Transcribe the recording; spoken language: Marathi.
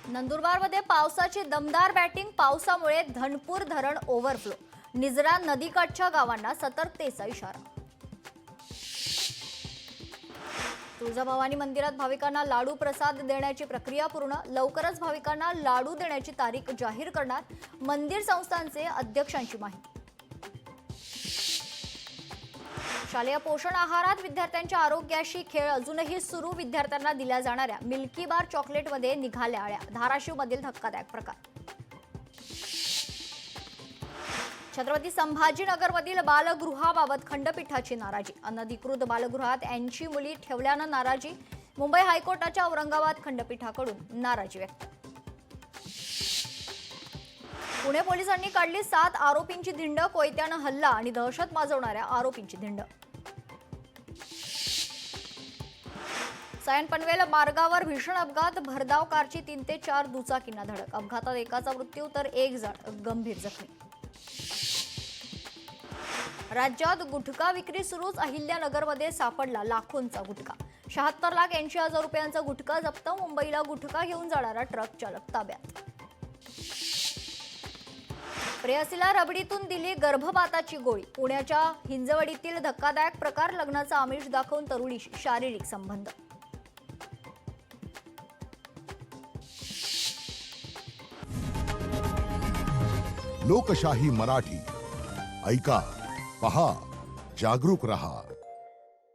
नंदुरबारमध्ये पावसाची दमदार बॅटिंग, पावसामुळे धनपूर धरण ओव्हरफ्लो, निजरा नदीकाठच्या गावांना सतर्कतेचा इशारा. तुळजाभवानी मंदिरात भाविकांना लाडू प्रसाद देण्याची प्रक्रिया पूर्ण, लवकरच भाविकांना लाडू देण्याची तारीख जाहीर करणार, मंदिर संस्थानचे अध्यक्षांची माहिती. शालेय पोषण आहारात विद्यार्थ्यांच्या आरोग्याशी खेळ अजूनही सुरू, विद्यार्थ्यांना दिल्या जाणाऱ्या मिल्की बार चॉकलेटमध्ये निघाल्या आळ्या, धाराशिवमधील धक्कादायक प्रकार. छत्रपती संभाजीनगरमधील बालगृहाबाबत खंडपीठाची नाराजी, अनधिकृत बालगृहात 80 मुली ठेवल्यानं नाराजी, मुंबई हायकोर्टाच्या औरंगाबाद खंडपीठाकडून नाराजी व्यक्त. पुणे पोलिसांनी काढली 7 आरोपींची धिंड, कोयत्यानं हल्ला आणि दहशत माजवणाऱ्या आरोपींची धिंड. सायन पनवेल मार्गावर भीषण अपघात, भरधाव कारची 3 ते 4 दुचाकींना धडक, अपघातात एकाचा मृत्यू तर 1 जण गंभीर जखमी. राज्यात गुटखा विक्री सुरूच, अहिल्यानगरमध्ये सापडला लाखोंचा गुटखा, 76,80,000 रुपयांचा गुटखा जप्त, मुंबईला गुटखा घेऊन जाणारा ट्रक चालक ताब्यात. प्रेयसीला रबडीतून दिली गर्भपाताची गोळी, पुण्याच्या हिंजवडीतील धक्कादायक प्रकार, लग्नाचा आमिष दाखवून तरुणीशी शारीरिक संबंध. लोकशाही मराठी ऐका, पहा, जागरूक रहा.